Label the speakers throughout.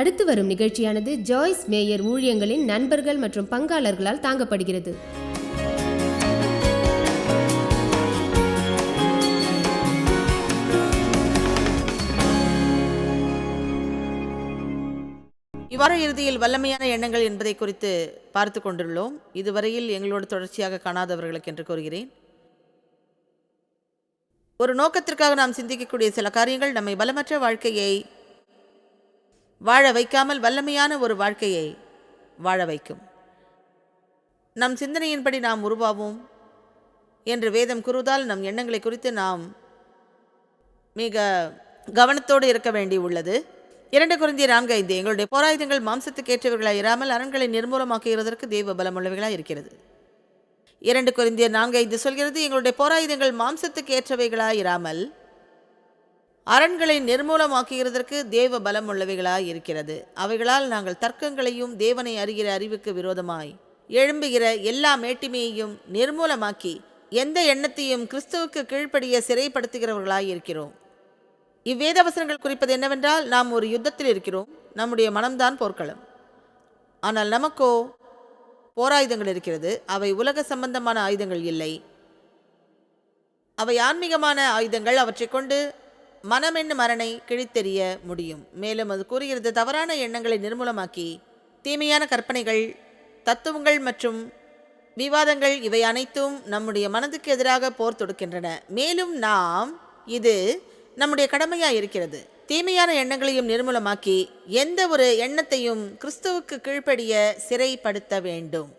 Speaker 1: அடுத்து வரும் நிகழ்ச்சியானது ஜாய்ஸ் மேயர் ஊழியங்களின் நண்பர்கள் மற்றும் பங்காளர்களால் தாங்கப்படுகிறது.
Speaker 2: இவ்வார இறுதியில் வல்லமையான எண்ணங்கள் என்பதை குறித்து பார்த்து கொண்டுள்ளோம். இதுவரையில் எங்களோடு தொடர்ச்சியாக காணாதவர்களுக்கு என்று கூறுகிறேன். ஒரு நோக்கத்திற்காக நாம் சிந்திக்கக்கூடிய சில காரியங்கள் நம்மை பலமற்ற வாழ்க்கையை வாழ வைக்காமல் வல்லமையான ஒரு வாழ்க்கையை வாழ வைக்கும். நம் சிந்தனையின்படி நாம் உருவாவோம் என்று வேதம் கூறுவதால் நம் எண்ணங்களை குறித்து நாம் மிக கவனத்தோடு இருக்க வேண்டி உள்ளது. 2 கொரிந்தியர் 4:5 எங்களுடைய போராயுதங்கள் மாம்சத்துக்கு ஏற்றவர்களாக இராமல் அரண்களை நிர்மூலமாக்குகிறதற்கு தேவ பலமுள்ளவைகளாக இருக்கிறது. 2 கொரிந்தியர் 4:5 சொல்கிறது, எங்களுடைய போராயுதங்கள் மாம்சத்துக்கு ஏற்றவைகளாக இராமல் அரண்களை நிர்மூலமாக்குகிறதற்கு தேவ பலம் உள்ளவைகளாய் இருக்கிறது. அவைகளால் நாங்கள் தர்க்கங்களையும் தேவனை அறிகிற அறிவுக்கு விரோதமாய் எழும்புகிற எல்லா மேட்டிமையையும் நிர்மூலமாக்கி எந்த எண்ணத்தையும் கிறிஸ்துவுக்கு கீழ்ப்படிய சிறைப்படுத்துகிறவர்களாய் இருக்கிறோம். இவ்வேத வசனங்கள் குறிப்பது என்னவென்றால், நாம் ஒரு யுத்தத்தில் இருக்கிறோம். நம்முடைய மனம்தான் போர்க்களம். ஆனால் நமக்கோ போராயுதங்கள் இருக்கிறது. அவை உலக சம்பந்தமான ஆயுதங்கள் இல்லை. அவை ஆன்மீகமான ஆயுதங்கள். அவற்றை கொண்டு மனமென்னும் மரணை கிழித்தெறிய முடியும். மேலும் அது கூறுகிறது, தவறான எண்ணங்களை நிர்மூலமாக்கி தீமையான கற்பனைகள், தத்துவங்கள் மற்றும் விவாதங்கள் இவை அனைத்தும் நம்முடைய மனதுக்கு எதிராக போர் தொடுக்கின்றன. மேலும் இது நம்முடைய கடமையாக இருக்கிறது. தீமையான எண்ணங்களையும் நிர்மூலமாக்கி எந்த ஒரு எண்ணத்தையும் கிறிஸ்துவுக்கு கீழ்ப்படிய சிறைப்படுத்த வேண்டும்.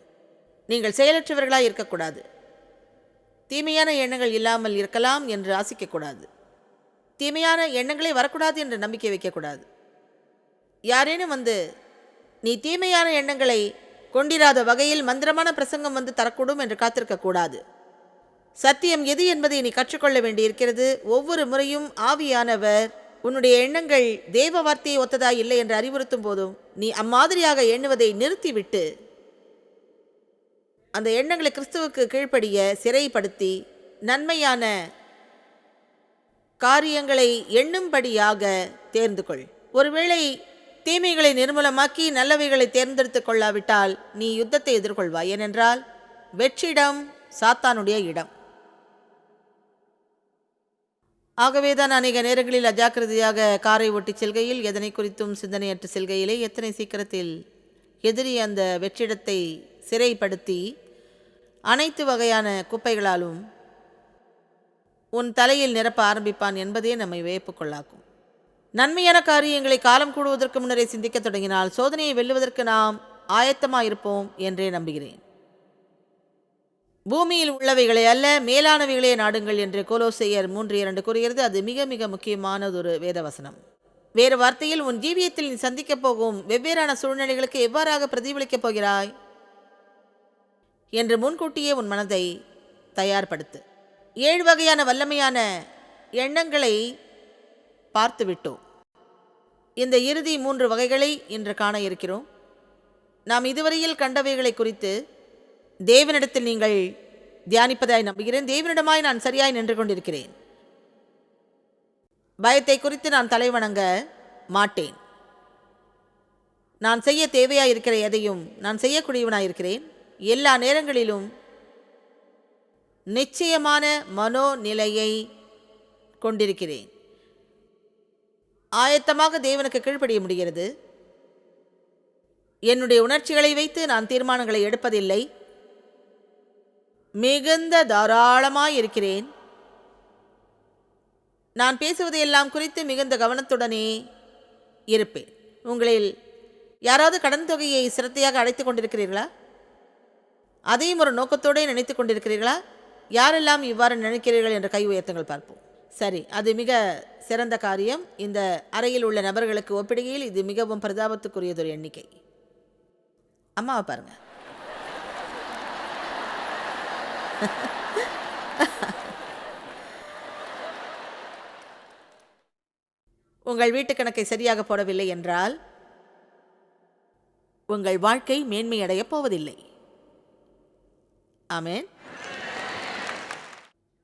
Speaker 2: நீங்கள் செயலற்றவர்களாக இருக்கக்கூடாது. தீமையான எண்ணங்கள் இல்லாமல் இருக்கலாம் என்று ஆசிக்கக்கூடாது. தீமையான எண்ணங்களே வரக்கூடாது என்று நம்பிக்கை வைக்கக்கூடாது. யாரேனும் நீ தீமையான எண்ணங்களை கொண்டிராத வகையில் மந்திரமான பிரசங்கம் தரக்கூடும் என்று காத்திருக்கக்கூடாது. சத்தியம் எது என்பதை நீ கற்றுக்கொள்ள வேண்டியிருக்கிறது. ஒவ்வொரு முறையும் ஆவியானவர் உன்னுடைய எண்ணங்கள் தேவ வார்த்தையை ஒத்ததாய் இல்லை என்று அறிவுறுத்தும் போதும் நீ அம்மாதிரியாக எண்ணுவதை நிறுத்திவிட்டு அந்த எண்ணங்களை கிறிஸ்துவுக்கு கீழ்ப்படிய சிறைப்படுத்தி நன்மையான காரியங்களை எண்ணும்படியாக தேர்ந்து கொள். ஒருவேளை தீமைகளை நிர்மூலமாக்கி நல்லவைகளை தேர்ந்தெடுத்து கொள்ளாவிட்டால் நீ யுத்தத்தை எதிர்கொள்வாய். ஏனென்றால் வெற்றிடம் சாத்தானுடைய இடம். ஆகவேதான் அநேக நேரங்களில் அஜாக்கிரதையாக காரை ஓட்டி செல்கையில், எதனை குறித்தும் சிந்தனையற்ற செல்கையிலே எத்தனை சீக்கிரத்தில் எதிரி அந்த வெற்றிடத்தை சிறைப்படுத்தி அனைத்து வகையான குப்பைகளாலும் உன் தலையில் நிரப்ப ஆரம்பிப்பான் என்பதே நம்மை வியப்புக்கொள்ளாக்கும். நன்மையான காரியங்களை காலம் கூடுவதற்கு முன்னரே சிந்திக்க தொடங்கினால் சோதனையை வெல்லுவதற்கு நாம் ஆயத்தமாயிருப்போம் என்றே நம்புகிறேன். பூமியில் உள்ளவைகளை அல்ல, மேலானவைகளே நாடுங்கள் என்று கொலோசையர் 3:2 கூறுகிறது. அது மிக மிக முக்கியமானதொரு வேதவசனம். வேறு வார்த்தையில், உன் ஜீவியத்தில் நீ சந்திக்கப் போகும் வெவ்வேறான சூழ்நிலைகளுக்கு எவ்வாறாக பிரதிபலிக்கப் போகிறாய் என்று முன்கூட்டியே உன் மனதை தயார்படுத்து. 7 வகையான வல்லமையான எண்ணங்களை பார்த்துவிட்டோம். இந்த இறுதி 3 வகைகளை இன்று காண இருக்கிறோம். நாம் இதுவரையில் கண்டவைகளை குறித்து தேவனிடத்தில் நீங்கள் தியானிப்பதாய் நம்புகிறேன். தேவனிடமாய் நான் சரியாய் நின்று கொண்டிருக்கிறேன். பயத்தை குறித்து நான் தலைவணங்க மாட்டேன். நான் செய்ய தேவையாயிருக்கிற எதையும் நான் செய்யக்கூடியவனாயிருக்கிறேன். எல்லா நேரங்களிலும் நிச்சயமான மனோநிலையை கொண்டிருக்கிறேன். ஆயத்தமாக தேவனுக்கு கீழ்ப்படிய முடிகிறது. என்னுடைய உணர்ச்சிகளை வைத்து நான் தீர்மானங்களை எடுப்பதில்லை. மிகுந்த தாராளமாயிருக்கிறேன். நான் பேசுவதையெல்லாம் குறித்து மிகுந்த கவனத்துடனே இருப்பேன். உங்களில் யாராவது கடன் தொகையை சிரத்தையாக அடைத்துக் கொண்டிருக்கிறீர்களா? அதையும் ஒரு நோக்கத்தோடு நினைத்து கொண்டிருக்கிறீர்களா? யாரெல்லாம் இவ்வாறு நினைக்கிறீர்கள் என்று கை உயர்த்துங்கள் பார்ப்போம். சரி, அது மிக சிறந்த காரியம். இந்த அறையில் உள்ள நபர்களுக்கு ஒப்பிடுகையில் இது மிகவும் பிரதாபத்துக்குரியதொரு எண்ணிக்கை. அம்மாவை பாருங்க. உங்கள் வீட்டு கணக்கை சரியாக போடவில்லை என்றால் உங்கள் வாழ்க்கை மேன்மையடையப் போவதில்லை. ஆமென்.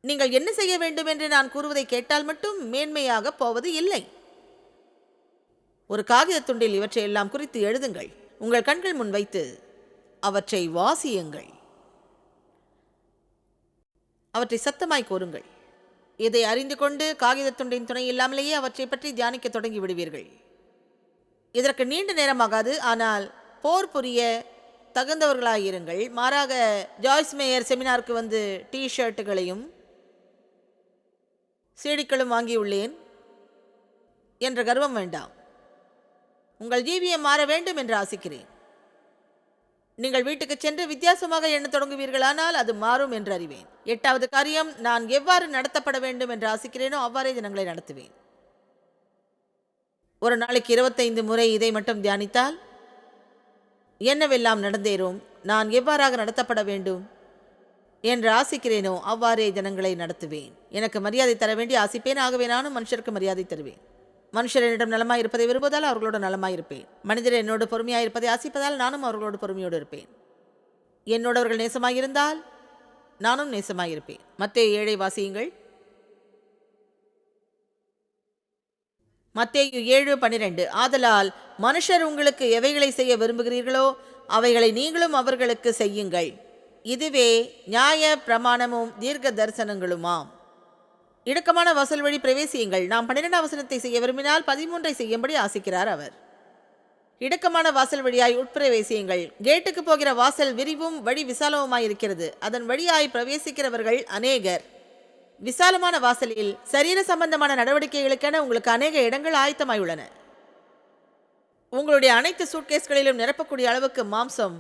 Speaker 2: நீங்கள் என்ன செய்ய வேண்டும் என்று நான் கூறுவதை கேட்டால் மட்டும் மேன்மையாக போவது இல்லை. ஒரு காகித துண்டில் இவற்றை எல்லாம் குறித்து எழுதுங்கள். உங்கள் கண்கள் முன் வைத்து அவற்றை வாசியுங்கள். அவற்றை சத்தமாய் கூறுங்கள். இதை அறிந்து கொண்டு காகித துண்டின் துணை இல்லாமலேயே அவற்றை பற்றி தியானிக்க தொடங்கி விடுவீர்கள். இதற்கு நீண்ட நேரமாகாது, ஆனால் போர் புரிய தகுந்தவர்களாயிருங்கள். மாறாக ஜாய்ஸ் மேயர் செமினாருக்கு வந்து டி-ஷர்ட்டுகளையும் சீடிக்களும் வாங்கியுள்ளேன் என்ற கர்வம் வேண்டாம். உங்கள் ஜீவியம் மாற வேண்டும் என்று ஆசிக்கிறேன். நீங்கள் வீட்டுக்கு சென்று வித்தியாசமாக எண்ண தொடங்குவீர்களானால் அது மாறும் என்று அறிவேன். 8வது காரியம், நான் எவ்வாறு நடத்தப்பட வேண்டும் என்று ஆசிக்கிறேனோ அவ்வாறே ஜனங்களை நடத்துவேன். ஒரு நாளைக்கு 25 முறை இதை மட்டும் தியானித்தால் என்னவெல்லாம் நடந்தேறும். நான் எவ்வாறாக நடத்தப்பட வேண்டும் என்று ஆசிக்கிறேனோ அவ்வாறே ஜனங்களை நடத்துவேன். எனக்கு மரியாதை தர வேண்டி ஆசிப்பேன். ஆகவே நானும் மனுஷருக்கு மரியாதை தருவேன். மனுஷர் என்னிடம் நலமாயிருப்பதை விரும்புவதால் அவர்களோடு நலமாயிருப்பேன். மனிதர் என்னோடு பொறுமையாயிருப்பதை ஆசிப்பதால் நானும் அவர்களோடு பொறுமையோடு இருப்பேன். என்னோடு அவர்கள் நேசமாயிருந்தால் நானும் நேசமாயிருப்பேன். மத்தேயு 7 வாசியுங்கள். மத்தேயு 7:12. ஆதலால் மனுஷர் உங்களுக்கு எவைகளை செய்ய விரும்புகிறீர்களோ அவைகளை நீங்களும் அவர்களுக்கு செய்யுங்கள். இதுவே நியாய பிரமாணமும் தீர்க்க தரிசனங்களுமாம். இடுக்கமான வாசல் வழி பிரவேசியுங்கள். நாம் 12ஆம் வசனத்தை செய்ய விரும்பினால் 13ஐ செய்யும்படி ஆசிக்கிறார் அவர். இடுக்கமான வாசல் வழியாய் உட்பிரவேசியுங்கள். கேட்டுக்கு போகிற வாசல் விரிவும் வழி விசாலவுமாயிருக்கிறது. அதன் வழியாய் பிரவேசிக்கிறவர்கள் அநேகர். விசாலமான வாசலில் சரீர சம்பந்தமான நடவடிக்கைகளுக்கென உங்களுக்கு அநேக இடங்கள் ஆயத்தமாயுள்ளன. உங்களுடைய அனைத்து சூட்கேஸ்களிலும் நிரப்பக்கூடிய அளவுக்கு மாம்சம்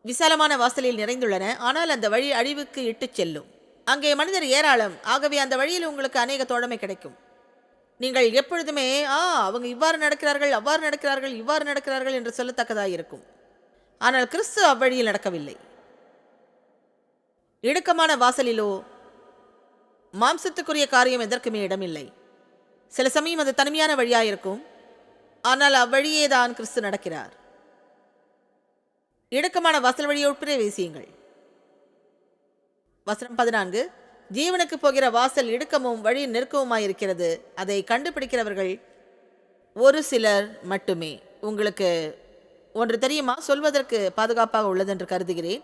Speaker 2: விசாலமான வாசலில் நிறைந்துள்ளன. ஆனால் அந்த வழி அழிவுக்கு இட்டுச் செல்லும். அங்கே மனிதர் ஏராளம். ஆகவே அந்த வழியில் உங்களுக்கு அநேக தோழமை கிடைக்கும். நீங்கள் எப்பொழுதுமே அவங்க இவ்வாறு நடக்கிறார்கள், அவ்வாறு நடக்கிறார்கள், இவ்வாறு நடக்கிறார்கள் என்று சொல்லத்தக்கதாக இருக்கும். ஆனால் கிறிஸ்து அவ்வழியில் நடக்கவில்லை. இடுக்கமான வாசலிலோ மாம்சத்துக்குரிய காரியம் எதற்குமே இடமில்லை. சில சமயம் அது தனிமையான வழியாயிருக்கும். ஆனால் அவ்வழியே தான் கிறிஸ்து நடக்கிறார். இடுக்கமான வாசல் வழியை உட்பிரவேசியுங்கள். வசனம் 14. ஜீவனுக்கு போகிற வாசல் இடுக்கமும் வழி நெருக்கவுமாயிருக்கிறது. அதை கண்டுபிடிக்கிறவர்கள் ஒரு சிலர் மட்டுமே. உங்களுக்கு ஒன்று தெரியுமா? சொல்வதற்கு பாதுகாப்பாக உள்ளது என்று கருதுகிறேன்.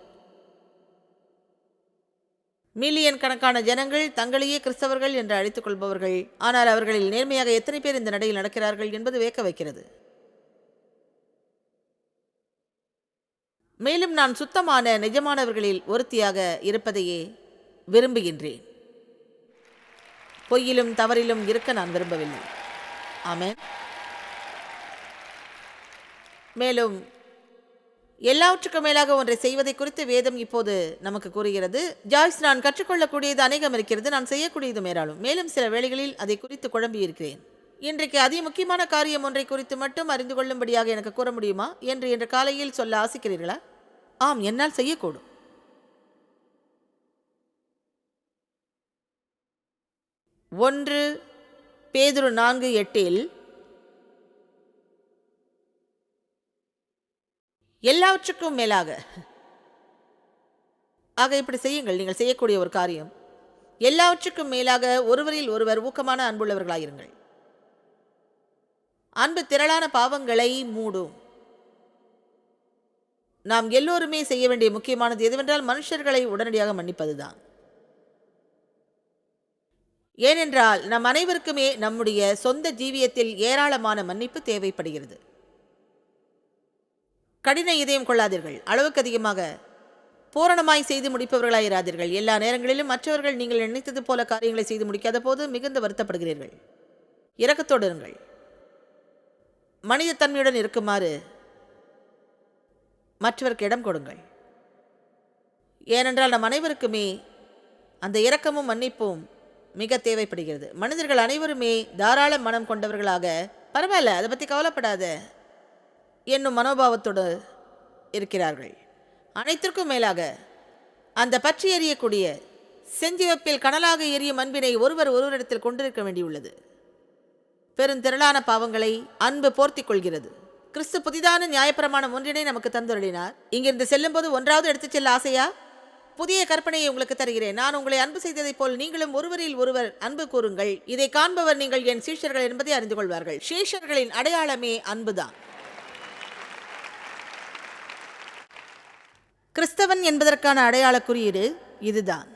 Speaker 2: மில்லியன் கணக்கான ஜனங்கள் தங்களையே கிறிஸ்தவர்கள் என்று அழைத்துக் கொள்பவர்கள். ஆனால் அவர்களில் நேர்மையாக எத்தனை பேர் இந்த நடையில் நடக்கிறார்கள் என்பது வியக்க வைக்கிறது. மேலும் நான் சுத்தமான நிஜமானவர்களில் ஒருத்தியாக இருப்பதையே விரும்புகின்றேன். பொய்யிலும் தவறிலும் இருக்க நான் விரும்பவில்லை. ஆமென். மேலும் எல்லாவற்றுக்கும் மேலாக ஒன்றை செய்வதை குறித்து வேதம் இப்போது நமக்கு கூறுகிறது. ஜாய்ஸ், நான் கற்றுக்கொள்ளக்கூடியது அநேகம் இருக்கிறது, நான் செய்யக்கூடியது ஏராளம். மேலும் சில வேளைகளில் அதை குறித்து குழம்பி இருக்கிறேன். இன்றைக்கு அதி முக்கியமான காரியம் ஒன்றை குறித்து மட்டும் அறிந்து கொள்ளும்படியாக எனக்கு கூற முடியுமா என்று இன்று காலையில் சொல்ல ஆசிக்கிறீர்களா? ஆம், என்னால் செய்யக்கூடும். ஒன்று பேதுரு 4:8 எல்லாவற்றுக்கும் மேலாக. ஆக இப்படி செய்யுங்கள். நீங்கள் செய்யக்கூடிய ஒரு காரியம், எல்லாவற்றுக்கும் மேலாக ஒருவரில் ஒருவர் ஊக்கமான அன்புள்ளவர்களாயிருங்கள். அன்பு திரளான பாவங்களை மூடும். நாம் எல்லோருமே செய்ய வேண்டிய முக்கியமானது எதுவென்றால் மனுஷர்களை உடனடியாக மன்னிப்பதுதான். ஏனென்றால் நம் அனைவருக்குமே நம்முடைய சொந்த ஜீவியத்தில் ஏராளமான மன்னிப்பு தேவைப்படுகிறது. கடின இதயம் கொள்ளாதீர்கள். அளவுக்கு அதிகமாக பூரணமாய் செய்து முடிப்பவர்களாயிராதீர்கள். எல்லா நேரங்களிலும் மற்றவர்கள் நீங்கள் நினைத்தது போல காரியங்களை செய்து முடிக்காத போது மிகுந்த வருத்தப்படுகிறீர்கள். இரக்கத்தோடு இருங்கள். மனிதத்தன்மையுடன் இருக்குமாறு மற்றவருக்கு இடம் கொடுங்கள். ஏனென்றால் நம் அனைவருக்குமே அந்த இரக்கமும் மன்னிப்பும் மிக தேவைப்படுகிறது. மனிதர்கள் அனைவருமே தாராள மனம் கொண்டவர்களாக, பரவாயில்ல, அதை பற்றி கவலைப்படாத என்னும் மனோபாவத்தோடு இருக்கிறார்கள். அனைத்திற்கும் மேலாக அந்த பற்றி எறியக்கூடிய செஞ்சிவப்பில் கனலாக எரியும் அன்பினை ஒருவரிடத்தில் கொண்டிருக்க வேண்டியுள்ளது. பெருந்திரளான பாவங்களை அன்பு போர்த்தி கொள்கிறது. கிறிஸ்து புதிதான நியாயப்பிரமாணம் ஒன்றினை நமக்கு தந்துள்ளினார். இங்கிருந்து செல்லும் போது ஒன்றாவது எடுத்துச் செல்ல ஆசையா? புதிய கற்பனையை உங்களுக்கு தருகிறேன். நான் உங்களை அன்பு செய்ததைப் போல் நீங்களும் ஒருவரில் ஒருவர் அன்பு கூறுங்கள். இதை காண்பவர் நீங்கள் என் சீஷர்கள் என்பதை அறிந்து கொள்வார்கள். சீஷர்களின் அடையாளமே அன்புதான். கிறிஸ்தவன் என்பதற்கான அடையாள குறியீடு இதுதான்.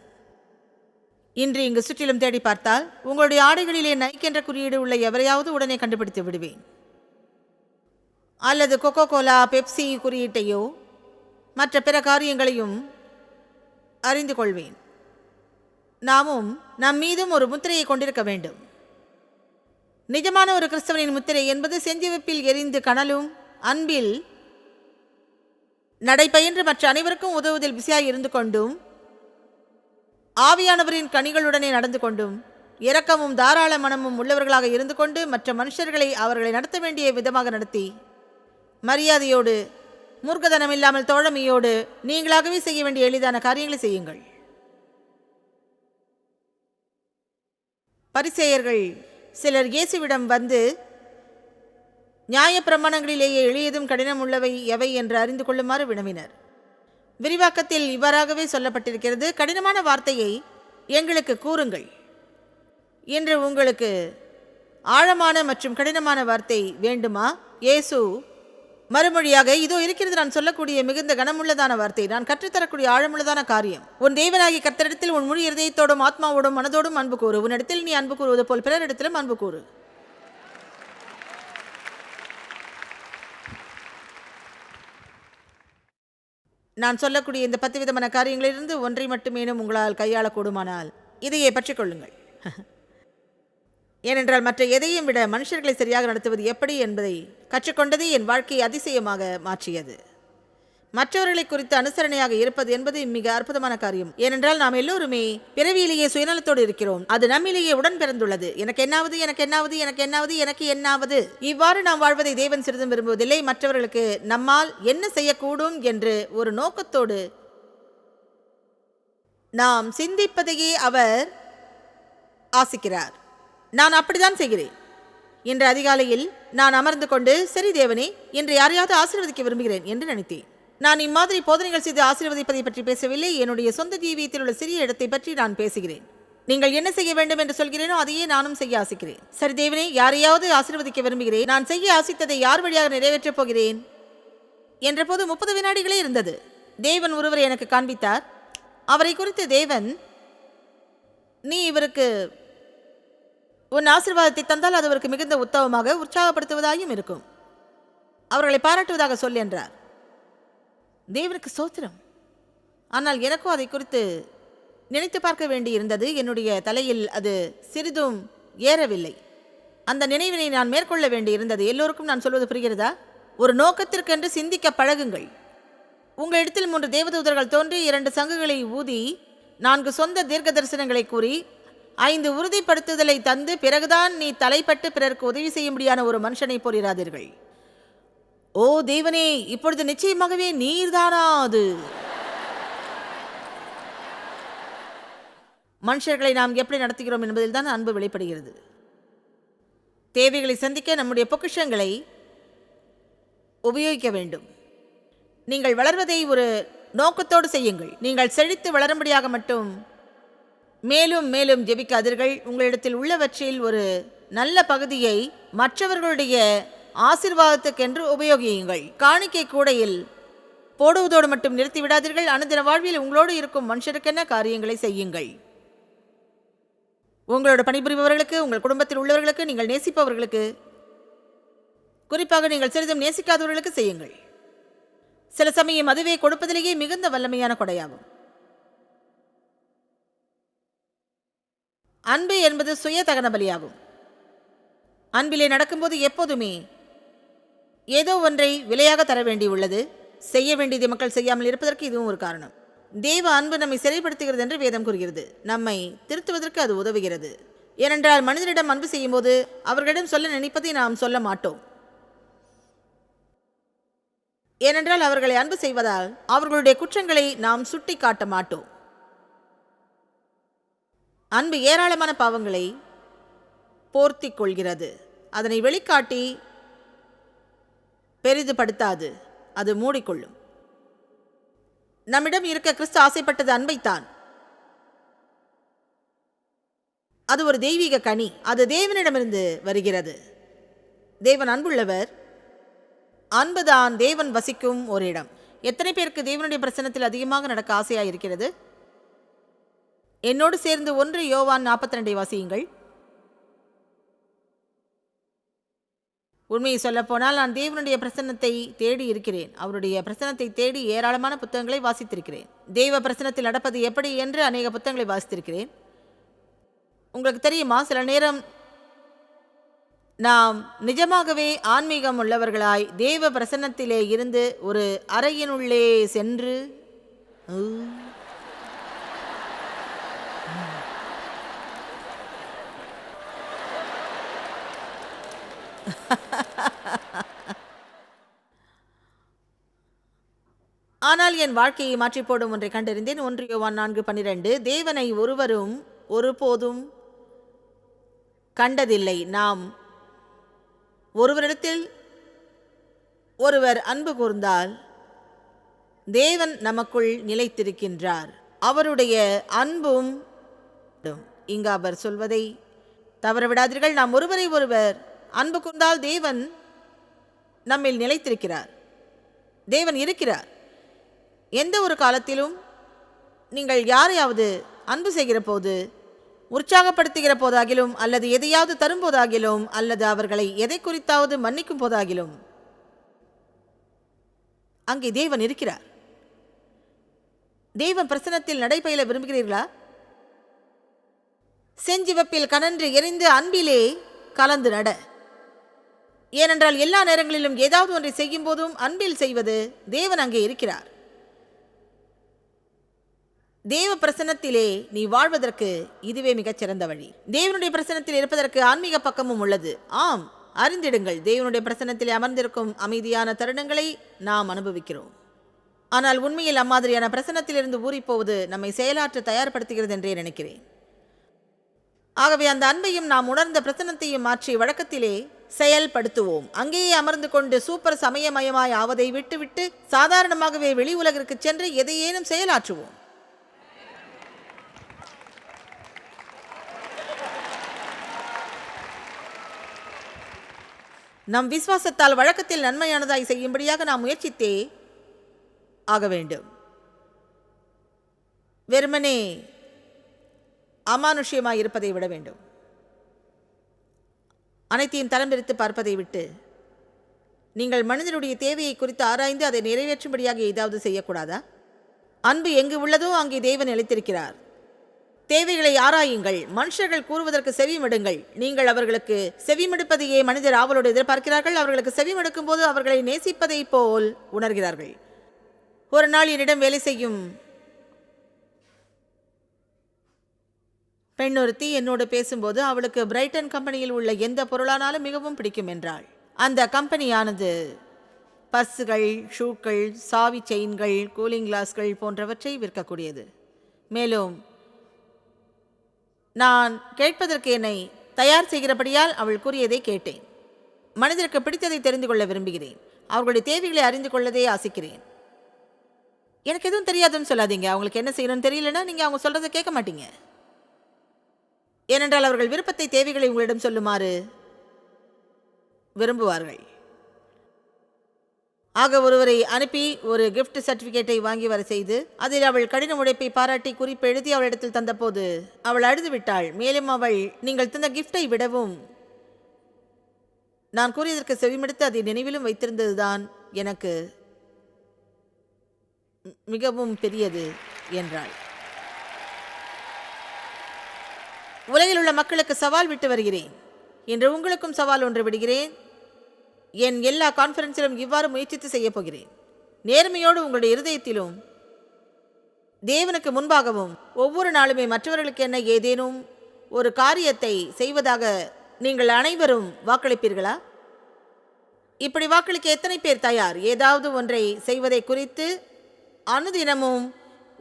Speaker 2: இன்று இங்கு சுற்றிலும் தேடி பார்த்தால் உங்களுடைய ஆடைகளிலே நைக் என்ற குறியீடு உள்ள எவரையாவது உடனே கண்டுபிடித்து விடுவேன். அல்லது கொக்கோ கோலா, பெப்சி குறியீட்டையோ மற்ற பிற காரியங்களையும் அறிந்து கொள்வேன். நாமும் நம் மீதும் ஒரு முத்திரையை கொண்டிருக்க வேண்டும். நிஜமான ஒரு கிறிஸ்தவனின் முத்திரை என்பது செஞ்சிவப்பில் எரிந்து கனலும் அன்பில் நடைபயின்று மற்ற அனைவருக்கும் உதவுவதில் பிஸியாய் இருந்து கொண்டும் ஆவியானவரின் கனிகளுடனே நடந்து கொண்டும் இரக்கமும் தாராள மனமும் உள்ளவர்களாக இருந்து கொண்டு மற்ற மனுஷர்களை அவர்களை நடத்த வேண்டிய விதமாக நடத்தி மரியாதையோடு மூர்க்கதனம் இல்லாமல் தோழமையோடு நீங்களாகவே செய்ய வேண்டிய எளிதான காரியங்களை செய்யுங்கள். பரிசேயர்கள் சிலர் இயேசுவிடம் வந்து நியாயப்பிரமாணங்களிலேயே எளியதும் கடினம் உள்ளவை எவை என்று அறிந்து கொள்ளுமாறு வினவினர். விரிவாக்கத்தில் இவ்வாறாகவே சொல்லப்பட்டிருக்கிறது, கடினமான வார்த்தையை எங்களுக்கு கூறுங்கள். இன்று உங்களுக்கு ஆழமான மற்றும் கடினமான வார்த்தை வேண்டுமா? இயேசு மறுமொழியாக, இதோ இருக்கிறது நான் சொல்லக்கூடிய மிகுந்த கனமுள்ளதான வார்த்தை, நான் கற்றுத்தரக்கூடிய ஆழமுள்ளதான காரியம். உன் தேவனாகிய கர்த்தரிடத்தில் உன் முழு இதயத்தோடும் ஆத்மாவோடும் மனதோடும் அன்பு கூறு. உன்னிடத்தில் நீ அன்பு கூறுவது போல் பிறரிடத்திலும் அன்பு கூறு. நான் சொல்லக்கூடிய இந்த 10 விதமான காரியங்களிலிருந்து ஒன்றை மட்டுமேனும் உங்களால் கையாளக்கூடுமானால் இதையே பற்றிக் கொள்ளுங்கள். ஏனென்றால் மற்ற எதையும் விட மனுஷர்களை சரியாக நடத்துவது எப்படி என்பதை கற்றுக்கொண்டது என் வாழ்க்கையை அதிசயமாக மாற்றியது. மற்றவர்களை குறித்து அனுசரணையாக இருப்பது என்பது மிக அற்புதமான காரியம். ஏனென்றால் நாம் எல்லோருமே பிறவியிலேயே சுயநலத்தோடு இருக்கிறோம். அது நம்மிலேயே உடன் பிறந்துள்ளது. எனக்கு என்னாவது, எனக்கு என்னாவது, எனக்கு என்னாவது, எனக்கு என்னாவது. இவ்வாறு நாம் வாழ்வதை தேவன் சிறிதும் விரும்புவதில்லை. மற்றவர்களுக்கு நம்மால் என்ன செய்யக்கூடும் என்று ஒரு நோக்கத்தோடு நாம் சிந்திப்பதையே அவர் ஆசிக்கிறார். நான் அப்படித்தான் செய்கிறேன். இன்று அதிகாலையில் நான் அமர்ந்து கொண்டு, சரி தேவனே, இன்று யாரையாவது ஆசீர்வதிக்க விரும்புகிறேன் என்று நினைத்தேன். நான் இம்மாதிரி போதனைகள் செய்து ஆசீர்வதிப்பதை பற்றி பேசவில்லை. என்னுடைய சொந்த ஜீவியத்தில் உள்ள சிறிய இடத்தை பற்றி நான் பேசுகிறேன். நீங்கள் என்ன செய்ய வேண்டும் என்று சொல்கிறேனோ அதையே நானும் செய்ய ஆசிக்கிறேன். சரி தேவனே, யாரையாவது ஆசீர்வதிக்க விரும்புகிறேன். நான் செய்ய ஆசித்ததை யார் வழியாக நிறைவேற்றப் போகிறேன் என்ற போது 30 வினாடிகளே இருந்தது. தேவன் ஒருவரை எனக்கு காண்பித்தார். அவரை குறித்து தேவன், நீ இவருக்கு உன் ஆசீர்வாதத்தை தந்தால் அது அவருக்கு மிகுந்த உத்தமமாக உற்சாகப்படுத்துவதாயும் இருக்கும். அவர்களை பாராட்டுவதாக சொல் என்றார். தேவனுக்கு ஸ்தோத்திரம். ஆனால் எனக்கும் அதை குறித்து நினைத்து பார்க்க வேண்டியிருந்தது. என்னுடைய தலையில் அது சிறிதும் ஏறவில்லை. அந்த நினைவினை நான் மேற்கொள்ள வேண்டியிருந்தது. எல்லோருக்கும் நான் சொல்வது புரிகிறதா? ஒரு நோக்கத்திற்கென்று சிந்திக்க பழகுங்கள். உங்களிடத்தில் 3 தேவதூதர்கள் தோன்றி 2 சங்குகளை ஊதி 4 சொந்த தீர்க்க தரிசனங்களை கூறி 5 உறுதிப்படுத்துதலை தந்து பிறகுதான் நீ தலைப்பட்டு பிறருக்கு உதவி செய்ய முடியாத ஒரு மனுஷனை போலிராதீர்கள். ஓ தேவனே, இப்பொழுது நிச்சயமாகவே நீர்தானா அது? மனுஷர்களை நாம் எப்படி நடத்துகிறோம் என்பதில் தான் அன்பு வெளிப்படுகிறது. தேவைகளை சந்திக்க நம்முடைய பொக்கிஷங்களை உபயோகிக்க வேண்டும். நீங்கள் வளர்வதை ஒரு நோக்கத்தோடு செய்யுங்கள். நீங்கள் செழித்து வளரும்படியாக மட்டும் மேலும் மேலும் ஜெபிக்காதீர்கள். உங்களிடத்தில் உள்ளவற்றில் ஒரு நல்ல பகுதியை மற்றவர்களுடைய ஆசீர்வாதத்துக்கென்று உபயோகியுங்கள். காணிக்கை கூடையில் போடுவதோடு மட்டும் நிறுத்திவிடாதீர்கள். அனுதின வாழ்வில் உங்களோடு இருக்கும் மனுஷருக்கென்ன காரியங்களை செய்யுங்கள். உங்களோட பணிபுரிபவர்களுக்கு, உங்கள் குடும்பத்தில் உள்ளவர்களுக்கு, நீங்கள் நேசிப்பவர்களுக்கு, குறிப்பாக நீங்கள் சிறிதும் நேசிக்காதவர்களுக்கு செய்யுங்கள். சில சமயம் அதுவே கொடுப்பதிலேயே மிகுந்த வல்லமையான கொடையாகும். அன்பு என்பது சுய தகன பலியாகும். அன்பிலே நடக்கும்போது எப்போதுமே ஏதோ ஒன்றை விலையாக தர வேண்டியுள்ளது. செய்ய வேண்டியதை மக்கள் செய்யாமல் இருப்பதற்கு இதுவும் ஒரு காரணம். தேவ அன்பு நம்மை சிறைப்படுத்துகிறது என்று வேதம் கூறுகிறது. நம்மை திருத்துவதற்கு அது உதவுகிறது. ஏனென்றால் மனிதரிடம் அன்பு செய்யும் போது அவர்களிடம் சொல்ல நினைப்பதை நாம் சொல்ல மாட்டோம். ஏனென்றால் அவர்களை அன்பு செய்வதால் அவர்களுடைய குற்றங்களை நாம் சுட்டி காட்ட மாட்டோம். அன்பு ஏராளமான பாவங்களை போர்த்தி கொள்கிறது. அதனை வெளிக்காட்டி பெரிதுபடுத்தாது, அது மூடிக்கொள்ளும். நம்மிடம் இருக்க கிறிஸ்து ஆசைப்பட்டது அன்பைத்தான். அது ஒரு தெய்வீக கனி, அது தேவனிடமிருந்து வருகிறது. தேவன் அன்புள்ளவர். அன்புதான் தேவன் வசிக்கும் ஒரு இடம். எத்தனை பேருக்கு தேவனுடைய பிரசன்னத்தில் அதிகமாக நடக்க ஆசையாக இருக்கிறது? என்னோடு சேர்ந்து 1 யோவான் 42 வாசியுங்கள். உண்மையை சொல்லப்போனால் நான் தேவனுடைய பிரசன்னத்தை தேடி இருக்கிறேன். அவருடைய பிரசன்னத்தை தேடி ஏராளமான புத்தகங்களை வாசித்திருக்கிறேன். தெய்வ பிரசன்னத்தில் நடப்பது எப்படி என்று அநேக புத்தகங்களை வாசித்திருக்கிறேன். உங்களுக்கு தெரியுமா, சில நேரம் நாம் நிஜமாகவே ஆன்மீகம் உள்ளவர்களாய் தேவ பிரசன்னத்திலே இருந்து ஒரு அறையினுள்ளே சென்று ஆனால் என் வாழ்க்கையை மாற்றி போடும் ஒன்றை கண்டறிந்தேன். 1 யோவான் 4:12 தேவனை ஒருவரும் ஒருபோதும் கண்டதில்லை. நாம் ஒருவரிடத்தில் ஒருவர் அன்பு கூர்ந்தால் தேவன் நமக்குள் நிலைத்திருக்கின்றார். அவருடைய அன்பும் இங்கு அவர் சொல்வதை தவறவிடாதீர்கள். நாம் ஒருவரை ஒருவர் அன்பு கூர்ந்தால் தேவன் நம்மில் நிலைத்திருக்கிறார். தேவன் இருக்கிறார். எந்த ஒரு காலத்திலும் நீங்கள் யாரையாவது அன்பு செய்கிற போது, உற்சாகப்படுத்துகிற போதாகிலும், அல்லது எதையாவது தரும்போதாகிலும், அல்லது அவர்களை எதை குறித்தாவது மன்னிக்கும் போதாகிலும் அங்கே தேவன் இருக்கிறார். தேவன் பிரசன்னத்தில் நடைபயில விரும்புகிறீர்களா? செஞ்சிவப்பில் கனன்று எரிந்து அன்பிலே கலந்து நட. ஏனென்றால் எல்லா நேரங்களிலும் ஏதாவது ஒன்றை செய்யும் போதும் அன்பில் செய்வது தேவன் அங்கே இருக்கிறார். தேவ பிரசன்னத்திலே நீ வாழ்வதற்கு இதுவே மிகச்சிறந்த வழி. தேவனுடைய பிரசன்னத்தில் இருப்பதற்கு ஆன்மீக பக்கமும் உள்ளது. ஆம், அறிந்திடுங்கள், தேவனுடைய பிரசன்னத்திலே அமர்ந்திருக்கும் அமைதியான தருணங்களை நாம் அனுபவிக்கிறோம். ஆனால் உண்மையில் அம்மாதிரியான பிரசன்னத்திலிருந்து ஊறிப்போவது நம்மை செயலாற்ற தயார்படுத்துகிறது என்றே நினைக்கிறேன். ஆகவே அந்த அன்பையும் நாம் உணர்ந்த பிரசன்னத்தையும் மாற்றி வழக்கத்திலே செயல்படுத்துவோம். அங்கேயே அமர்ந்து கொண்டு சூப்பர் சமயமயமாய் ஆவதை விட்டுவிட்டு சாதாரணமாகவே வெளி உலகிற்கு சென்று எதையேனும் செயலாற்றுவோம். நம் விசுவாசத்தால் வழக்கத்தில் நன்மையானதாய் செய்யும்படியாக நாம் முயற்சித்தே ஆக வேண்டும். வெறுமனே அமானுஷ்யமாய் இருப்பதை விட வேண்டும். அனைத்தையும் தரம் பிரித்து பார்ப்பதை விட்டு நீங்கள் மனிதனுடைய தேவையை குறித்து ஆராய்ந்து அதை நிறைவேற்றும்படியாக ஏதாவது செய்யக்கூடாதா? அன்பு எங்கு உள்ளதோ அங்கே தேவன் நிலைத்திருக்கிறார். தேவைகளை ஆராயுங்கள். மனுஷர்கள் கூறுவதற்கு செவிமடுங்கள். நீங்கள் அவர்களுக்கு செவிமடுப்பதையே மனிதர் ஆவலோடு எதிர்பார்க்கிறார்கள். அவர்களுக்கு செவிமடுக்கும் போது அவர்களை நேசிப்பதை போல் உணர்கிறார்கள். ஒரு நாள் என்னிடம் வேலை செய்யும் பெண்ணொருத்தி என்னோடு பேசும்போது அவளுக்கு பிரைட்டன் கம்பெனியில் உள்ள எந்த பொருளானாலும் மிகவும் பிடிக்கும் என்றாள். அந்த கம்பெனியானது பர்ஸுகள், ஷூக்கள், சாவி செயின்கள், கூலிங் கிளாஸ்கள் போன்றவற்றை விற்கக்கூடியது. மேலும் நான் கேட்பதற்கு என்னை தயார் செய்கிறபடியால் அவள் கூறியதை கேட்டேன். மனிதருக்கு பிடித்ததை தெரிந்து கொள்ள விரும்புகிறேன். அவர்களுடைய தேவைகளை அறிந்து கொள்ளதே ஆசிக்கிறேன். எனக்கு எதுவும் தெரியாதுன்னு சொல்லாதீங்க. அவங்களுக்கு என்ன செய்யணும்னு தெரியலன்னா நீங்கள் அவங்க சொல்கிறத கேட்க மாட்டீங்க. ஏனென்றால் அவர்கள் விருப்பத்தை, தேவைகளை உங்களிடம் சொல்லுமாறு விரும்புவார்கள். ஆக ஒருவரை அனுப்பி ஒரு கிஃப்ட் சர்டிஃபிகேட்டை வாங்கி வர செய்து அதில் அவள் கடின உழைப்பை பாராட்டி குறிப்பு எழுதி அவளிடத்தில் தந்தபோது அவள் அழுது விட்டாள். மேலும் அவள், நீங்கள் தந்த கிஃப்டை விடவும் நான் கூறியதற்கு செவிமடுத்து அதை நினைவிலும் வைத்திருந்ததுதான் எனக்கு மிகவும் பெரியது என்றாள். உலகில் உள்ள மக்களுக்கு சவால் விட்டு வருகிறேன். இன்று உங்களுக்கும் சவால் ஒன்று விடுகிறேன். என் எல்லா கான்ஃபரன்ஸிலும் இவ்வாறு முயற்சித்து செய்ய போகிறேன். நேர்மையோடு உங்களுடைய இருதயத்திலும் தேவனுக்கு முன்பாகவும் ஒவ்வொரு நாளுமே மற்றவர்களுக்கு என்ன ஏதேனும் ஒரு காரியத்தை செய்வதாக நீங்கள் அனைவரும் வாக்களிப்பீர்களா? இப்படி வாக்களிக்க எத்தனை பேர் தயார்? ஏதாவது ஒன்றை செய்வதை குறித்து அனுதினமும்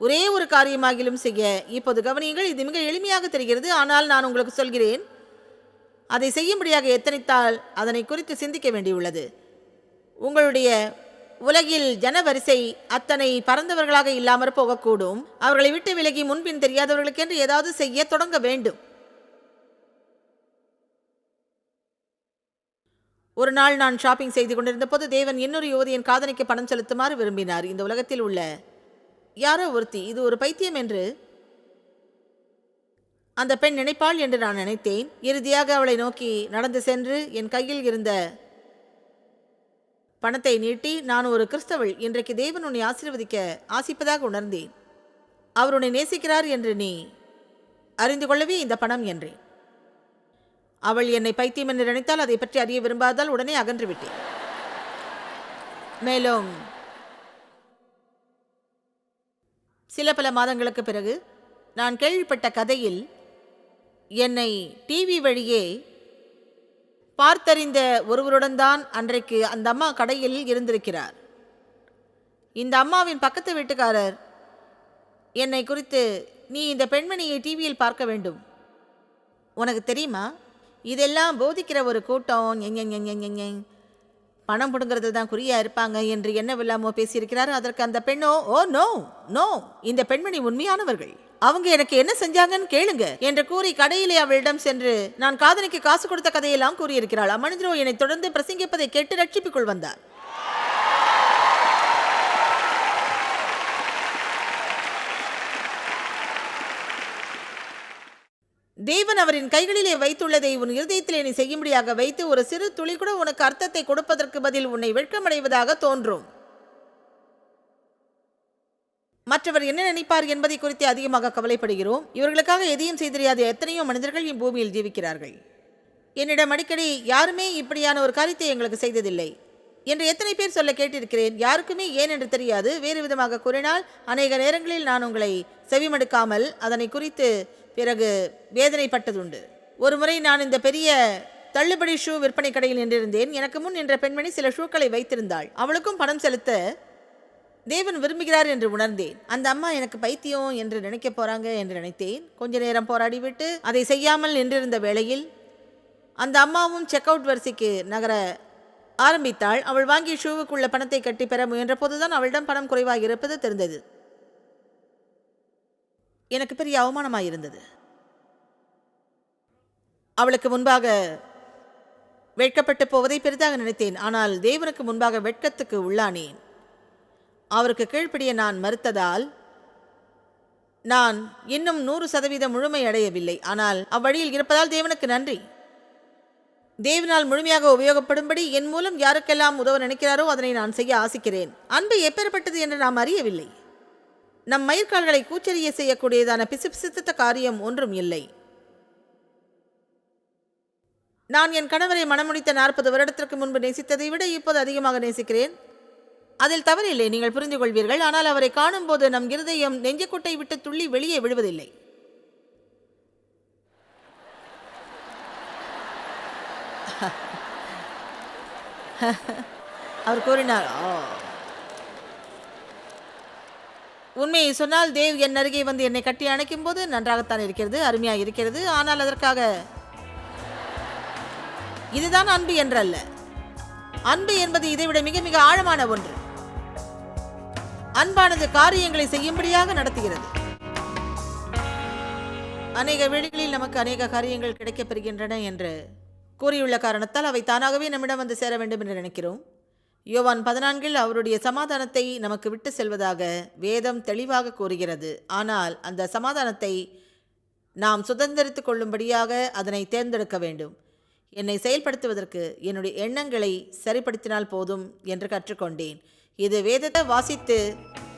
Speaker 2: ஒரே ஒரு காரியமாகிலும் செய்ய. இப்போது கவனியுங்கள், இது மிக எளிமையாக தெரிகிறது. ஆனால் நான் உங்களுக்கு சொல்கிறேன், அதை செய்யும்படியாக எத்தனைத்தால் அதனை குறித்து சிந்திக்க வேண்டியுள்ளது. உங்களுடைய உலகில் ஜனவரிசை அத்தனை பறந்தவர்களாக இல்லாமற் போகக்கூடும். அவர்களை விட்டு விலகி முன்பின் தெரியாதவர்களுக்கென்று ஏதாவது செய்ய தொடங்க வேண்டும். ஒரு நாள் நான் ஷாப்பிங் செய்து கொண்டிருந்த போது தேவன் இன்னொரு யுவதியின் காதணிக்கு பணம் செலுத்துமாறு விரும்பினார். இந்த உலகத்தில் உள்ள யாரோ ஒருத்தி இது ஒரு பைத்தியம் என்று அந்த பெண் நினைப்பாள் என்று நான் நினைத்தேன். இறுதியாக அவளை நோக்கி நடந்து சென்று என் கையில் இருந்த பணத்தை நீட்டி, நான் ஒரு கிறிஸ்தவள், இன்றைக்கு தேவன் உன்னை ஆசீர்வதிக்க ஆசிப்பதாக உணர்ந்தேன். அவர் உன்னை நேசிக்கிறார் என்று நீ அறிந்து கொள்ளவே இந்த பணம் என்றேன். அவள் என்னை பைத்தியம் என்று நினைத்தால் அதை பற்றி அறிய விரும்பாதால் உடனே அகன்று விட்டேன். மேலும் சில பல மாதங்களுக்கு பிறகு நான் கேள்விப்பட்ட கதையில் என்னை டிவி வழியே பார்த்தறிந்த ஒருவருடன் தான் அன்றைக்கு அந்த அம்மா கடையில் இருந்திருக்கிறார். இந்த அம்மாவின் பக்கத்து வீட்டுக்காரர் என்னை குறித்து, நீ இந்த பெண்மணியை டிவியில் பார்க்க வேண்டும், உனக்கு தெரியுமா இதெல்லாம் போதிக்கிற ஒரு கூட்டம், பணம் பிடுங்கிறது தான் குறியா இருப்பாங்க என்று என்னவெல்லாமோ பேசியிருக்கிறார். அதற்கு அந்த பெண்ணோ, ஓ நோ நோ, இந்த பெண்மணி உண்மையானவர்கள், அவங்க எனக்கு என்ன செஞ்சாங்கன்னு கேளுங்க என்று கூறி கடையிலே அவளிடம் சென்று நான் காதணிக்கு காசு கொடுத்த கதையெல்லாம் கூறியிருக்கிறாள். அம்மனிதரோ என்னை தொடர்ந்து பிரசங்கிப்பதை கேட்டு ரட்சிப்புக்குள் வந்தார். தேவன் அவரின் கைகளிலே வைத்துள்ளதை உன் இருதயத்திலே நீ செய்யும்படியாக வைத்து ஒரு சிறு துளி கூட உனக்கு அர்த்தத்தை கொடுப்பதற்கு பதில் உன்னை வெட்கமடைவதாக தோன்றும். மற்றவர் என்ன நினைப்பார் என்பதை குறித்து அதிகமாக கவலைப்படுகிறோம். இவர்களுக்காக எதையும் செய்தறியாத எத்தனையோ மனிதர்கள் இப்பூமியில் ஜீவிக்கிறார்கள். என்னிடம் அடிக்கடி யாருமே இப்படியான ஒரு காரியத்தை எங்களுக்கு செய்ததில்லை என்று எத்தனை பேர் சொல்ல கேட்டிருக்கிறேன். யாருக்குமே ஏன் என்று தெரியாது. வேறு விதமாக கூறினால், அநேக நேரங்களில் நான் உங்களை செவிமடுக்காமல் அதனை குறித்து பிறகு வேதனைப்பட்டதுண்டு. ஒரு முறை நான் இந்த பெரிய தள்ளுபடி ஷூ விற்பனை கடையில் நின்றிருந்தேன். எனக்கு முன் நின்ற பெண்மணி சில ஷூக்களை வைத்திருந்தாள். அவளுக்கும் பணம் செலுத்த தேவன் விரும்புகிறார் என்று உணர்ந்தேன். அந்த அம்மா எனக்கு பைத்தியம் என்று நினைக்க போறாங்க என்று நினைத்தேன். கொஞ்ச நேரம் போராடிவிட்டு அதை செய்யாமல் நின்றிருந்த வேளையில் அந்த அம்மாவும் செக் அவுட் வரிசைக்கு நகர ஆரம்பித்தாள். அவள் வாங்கிய ஷூவுக்குள்ள பணத்தை கட்டி பெற முயன்ற போதுதான் அவளிடம் பணம் குறைவாக இருப்பது தெரிந்தது. எனக்கு பெரிய அவமானமாயிருந்தது. அவளுக்கு முன்பாக வெட்கப்பட்டு போவதை பெரிதாக நினைத்தேன். ஆனால் தேவனுக்கு முன்பாக வெட்கத்துக்கு உள்ளானேன். அவருக்கு கீழ்ப்படிய நான் மறுத்ததால் நான் இன்னும் 100% முழுமை அடையவில்லை. ஆனால் அவ்வழியில் இருப்பதால் தேவனுக்கு நன்றி. தேவனால் முழுமையாக உபயோகப்படும்படி என் மூலம் யாருக்கெல்லாம் உதவ நினைக்கிறாரோ அதனை நான் செய்ய ஆசிக்கிறேன். அன்பு எப்பேற்பட்டது என்று நாம் அறியவில்லை. நம் மயிர்கால்களை கூச்சரிய செய்யக்கூடியதான பிசுபிசுத்த காரியம் ஒன்றும் இல்லை. நான் என் கணவரை மணமுடித்த 40 வருடத்திற்கு முன்பு நேசித்ததை விட இப்போது அதிகமாக நேசிக்கிறேன். அதில் தவறில்லை, நீங்கள் புரிந்து கொள்வீர்கள். ஆனால் அவரை காணும் போது நம் இருதயம் நெஞ்சக்குட்டை விட்டு துள்ளி வெளியே விழுவதில்லை. அவர் கூறினார், உண்மையை சொன்னால் தேவ் என் அருகே வந்து என்னை கட்டி அணைக்கும் போது நன்றாகத்தான் இருக்கிறது, அருமையாக இருக்கிறது. ஆனால் அதற்காக இதுதான் அன்பு என்றல்ல. அன்பு என்பது இதைவிட மிக மிக ஆழமான ஒன்று. அன்பானது காரியங்களை செய்யும்படியாக நடத்துகிறது. அநேக வேளைகளில் நமக்கு அநேக காரியங்கள் கிடைக்கப் பெறுகின்றன என்று கூறியுள்ள காரணத்தால் அவை தானாகவே நம்மிடம் வந்து சேர வேண்டும் என்று நினைக்கிறோம். யோவான் 14 அவருடைய சமாதானத்தை நமக்கு விட்டு செல்வதாக வேதம் தெளிவாக கூறுகிறது. ஆனால் அந்த சமாதானத்தை நாம் சுதந்திரித்துக் கொள்ளும்படியாக அதனை தேர்ந்தெடுக்க வேண்டும். என்னை செயல்படுத்துவதற்கு என்னுடைய எண்ணங்களை சரிப்படுத்தினால் போதும் என்று கற்றுக்கொண்டேன். இது வேதத்தை வாசித்து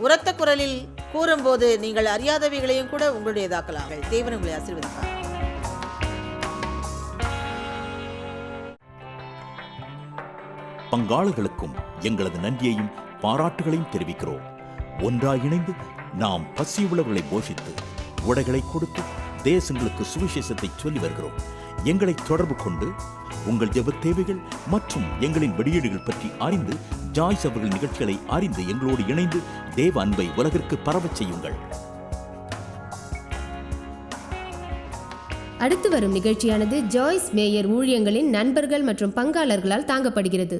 Speaker 2: உரத்த குரலில் கூறும்போது நீங்கள் அறியாதவைகளையும் கூட உங்களுடையதாக்கலாம். தேவன் உங்களை ஆசீர்வதிப்பார்.
Speaker 3: பங்காளர்களுக்கும் எங்களது நன்றியையும் பாராட்டுகளையும் தெரிவிக்கிறோம். ஒன்றாய் இணைந்து நாம் பசியுள்ளவர்களை போஷித்து உடைகளை கொடுத்து தேசங்களுக்கு சுவிசேஷத்தை சொல்லி வருகிறோம். எங்களை தொடர்பு கொண்டு உங்கள் ஜெப தேவைகள் மற்றும் எங்களின் வெளியீடுகள் பற்றி அறிந்து ஜாய்ஸ் அவர்கள் நிகழ்ச்சிகளை அறிந்து எங்களோடு இணைந்து தேவ அன்பை உலகிற்கு பரவச் செய்யுங்கள்.
Speaker 1: அடுத்து வரும் நிகழ்ச்சியானது ஜாய்ஸ் மேயர் ஊழியங்களின் நண்பர்கள் மற்றும் பங்காளர்களால் தாங்கப்படுகிறது.